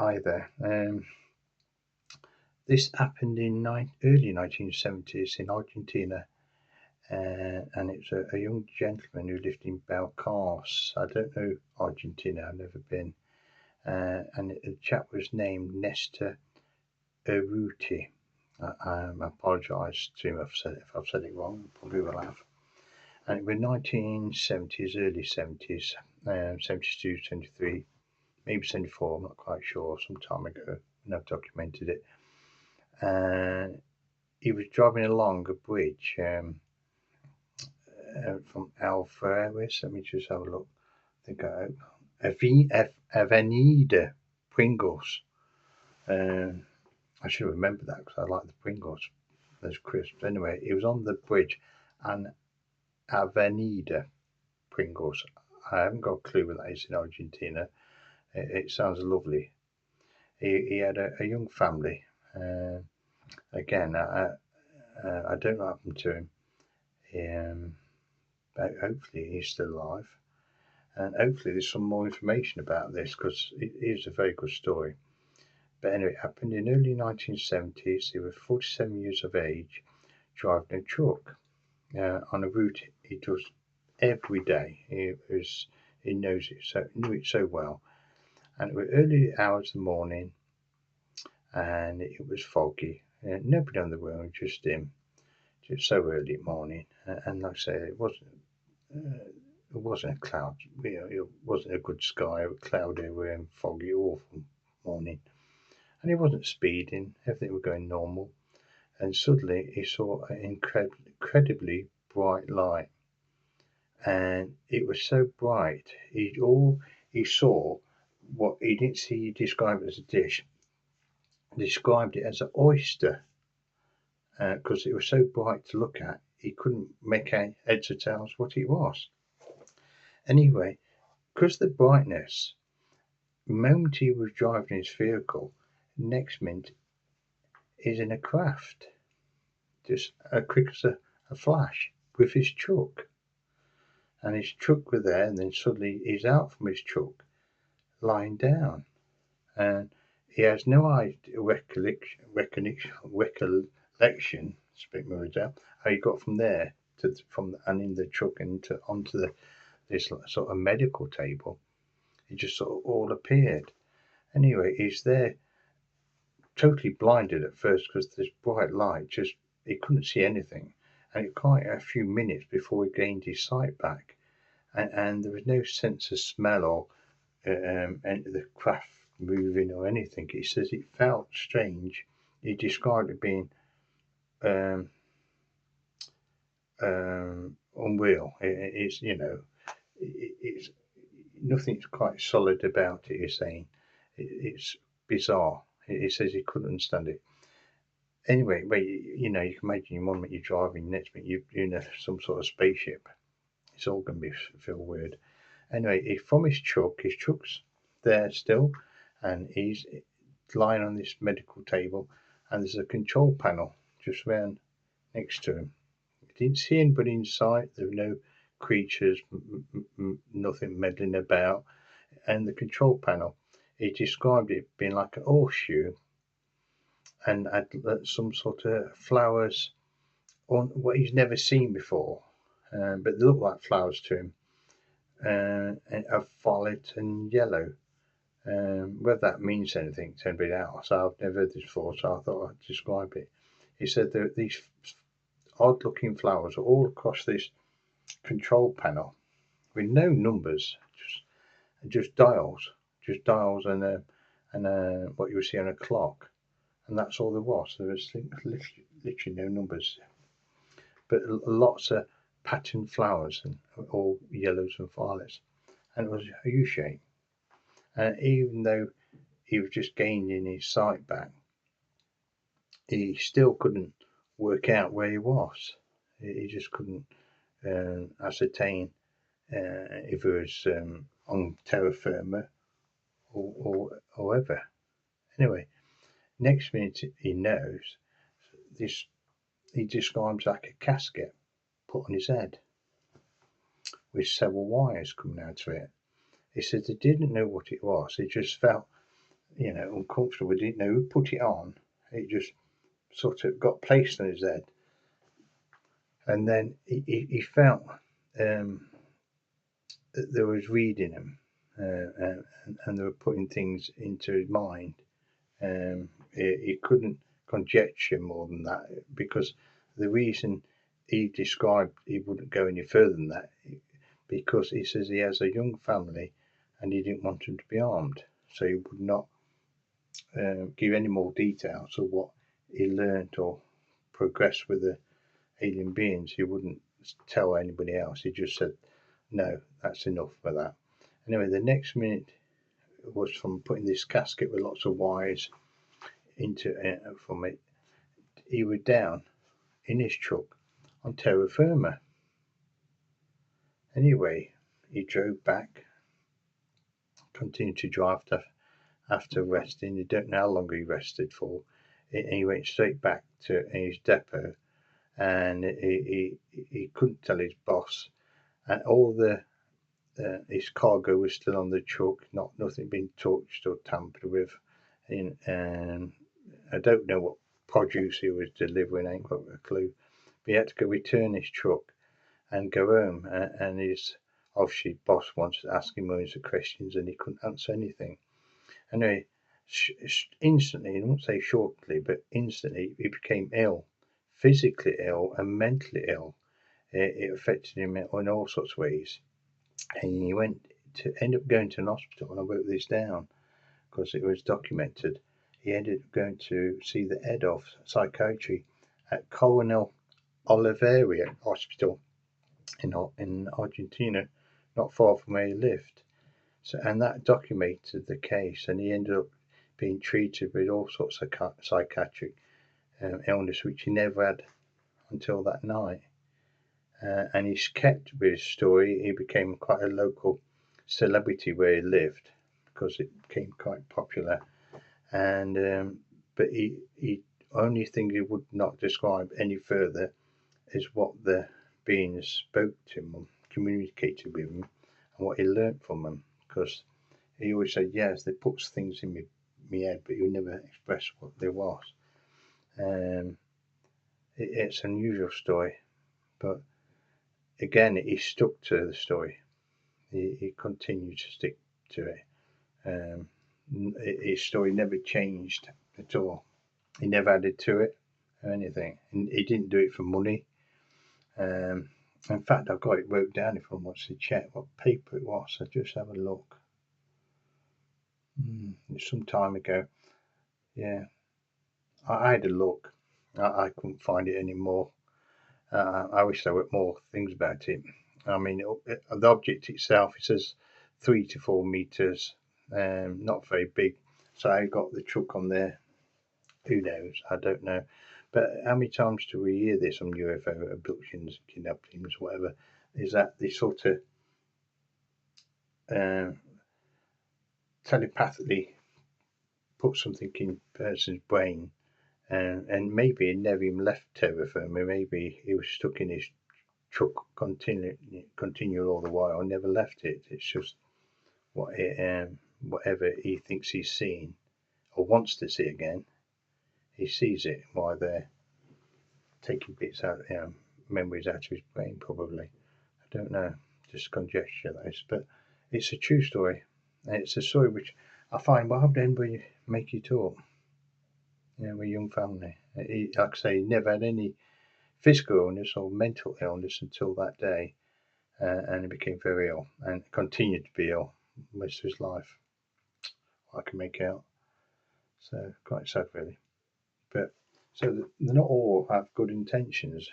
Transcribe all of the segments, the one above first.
either. This happened in early 1970s in Argentina, and it's a young gentleman who lived in Balcarce. I don't know Argentina, I've never been. And the chap was named Nestor Urruti. I apologise to him if I've said it wrong, probably will have. And it was 1970s, early 70s, 72, 73, maybe 74, I'm not quite sure, some time ago, and I've documented it. And he was driving along a bridge from Alvarez. Let me just have a look. I think Avenida Pringles. I should remember that because I like the Pringles. Those crisps. Anyway, it was on the bridge and Avenida Pringles. I haven't got a clue what that is in Argentina. It sounds lovely. He had a young family. Again, I don't know what happened to him. Hopefully he's still alive. And hopefully there's some more information about this because it is a very good story. But anyway, it happened in early 1970s. He was 47 years of age, driving a truck on a route he does every day. He knew it so well. And it was early hours of the morning, and it was foggy. Nobody on the road, just him. Just so early morning, and like I say, it wasn't a cloud. It wasn't a good sky. It was cloudy, foggy, awful morning. And he wasn't speeding. Everything was going normal. And suddenly he saw an incredibly bright light. And it was so bright, he saw what he didn't see described as a dish, described it as an oyster. Because it was so bright to look at, he couldn't make out heads or tails what it was. Anyway, because the brightness, the moment he was driving his vehicle, next minute he's in a craft, just as quick as a flash, with his truck. And his truck was there, and then suddenly he's out from his truck, lying down. And he has no recollection, speak my words out, how he got from there and in the truck and onto this sort of medical table. It just sort of all appeared. Anyway, he's there, totally blinded at first because this bright light he couldn't see anything, and it quite a few minutes before he gained his sight back, and there was no sense of smell or the craft moving or anything. He says it felt strange. He described it being unreal. It's it's nothing's quite solid about it. He's saying it's bizarre. He says he couldn't understand it. Anyway, you can imagine one minute you're driving, next minute you're in some sort of spaceship. It's all going to feel weird. Anyway, from his truck's there still, and he's lying on this medical table, and there's a control panel just round next to him. He didn't see anybody inside. There were no creatures, nothing meddling about. And the control panel, he described it being like a horseshoe, and had some sort of flowers on what he's never seen before, but they look like flowers to him, and of violet and yellow. Whether that means anything to anybody else, I've never heard this before, so I thought I'd describe it. He said that these odd-looking flowers are all across this control panel with no numbers, just dials, and what you would see on a clock, and that's all there was. There was literally no numbers, but lots of patterned flowers, and all yellows and violets, and it was a U-shape. And even though he was just gaining his sight back, he still couldn't work out where he was. He just couldn't ascertain if it was on terra firma or ever. Anyway, next minute he knows this. He describes like a casket put on his head with several wires coming out of it. He said they didn't know what it was. It just felt uncomfortable. We didn't know who put it on. It just sort of got placed on his head. And then he felt that there was reading him, and they were putting things into his mind. He couldn't conjecture more than that, because the reason he described he wouldn't go any further than that, because he says he has a young family and he didn't want them to be armed, so he would not give any more details of what he learnt or progressed with the alien beings. He wouldn't tell anybody else. He just said, no, that's enough for that. Anyway, the next minute was from putting this casket with lots of wires into it from it. He was down in his truck on terra firma. Anyway, he drove back, continued to drive after resting. You don't know how long he rested for. And he went straight back to his depot, and he couldn't tell his boss, and all his cargo was still on the truck, nothing been touched or tampered with. And I don't know what produce he was delivering. I ain't got a clue. But he had to go return his truck and go home. And his obviously boss wanted to ask him loads of questions, and he couldn't answer anything. Anyway, instantly, I won't say shortly, but instantly, he became ill, physically ill and mentally ill. It affected him in all sorts of ways. And he end up going to an hospital, and I wrote this down because it was documented. He ended up going to see the head of psychiatry at Coronel Oliveira Hospital in Argentina, not far from where he lived. So, and that documented the case, and he ended up being treated with all sorts of psychiatric illness, which he never had until that night. And he's kept with his story. He became quite a local celebrity where he lived because it became quite popular. And but he only thing he would not describe any further is what the beings spoke to him, communicated with him, and what he learnt from them. Because he always said, yes, they put things in me head, but he would never express what they was. It's an unusual story, but again, he stuck to the story. He continued to stick to it. His story never changed at all. He never added to it or anything. And he didn't do it for money. In fact, I've got it wrote down if one wants to check what paper it was. So just have a look. It's some time ago. Yeah, I had a look. I couldn't find it anymore. I wish there were more things about it. I mean, the object itself, it says 3 to 4 meters, not very big. So I got the truck on there. Who knows? I don't know. But how many times do we hear this on UFO abductions, kidnappings, whatever? Is that they sort of telepathically put something in a person's brain, and maybe he never even left terra firma. Maybe he was stuck in his truck continue all the while, never left it. It's just whatever he thinks he's seen or wants to see again, he sees it while they're taking bits out, memories out of his brain, probably. I don't know, just conjecture those, but it's a true story. And it's a story which I find, why would anybody make you talk? With a young family. Like I say, he never had any physical illness or mental illness until that day. And he became very ill and continued to be ill most of his life. I can make out. So quite sad, really. But so they're not all have good intentions.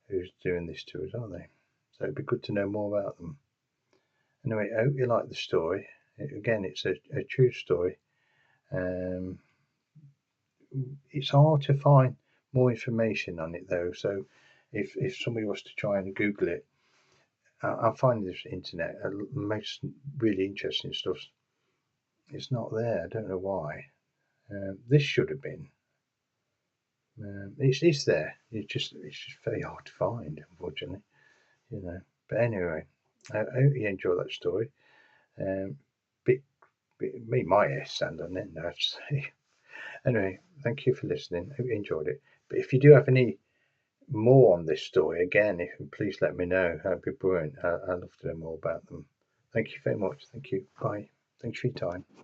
Who's doing this to us, are they? So it'd be good to know more about them. Anyway, I hope you like the story. Again, it's a true story. It's hard to find more information on it though. So if somebody was to try and Google it, I find this internet most really interesting stuff. It's not there. I don't know why. This should have been. It's there. It's just very hard to find, unfortunately. But anyway, I hope you enjoy that story. Bit me my ass stand on it. No, anyway, thank you for listening. I hope you enjoyed it. But if you do have any more on this story, again, please let me know. That'd be brilliant. I'd love to know more about them. Thank you very much. Thank you. Bye. Thanks for your time.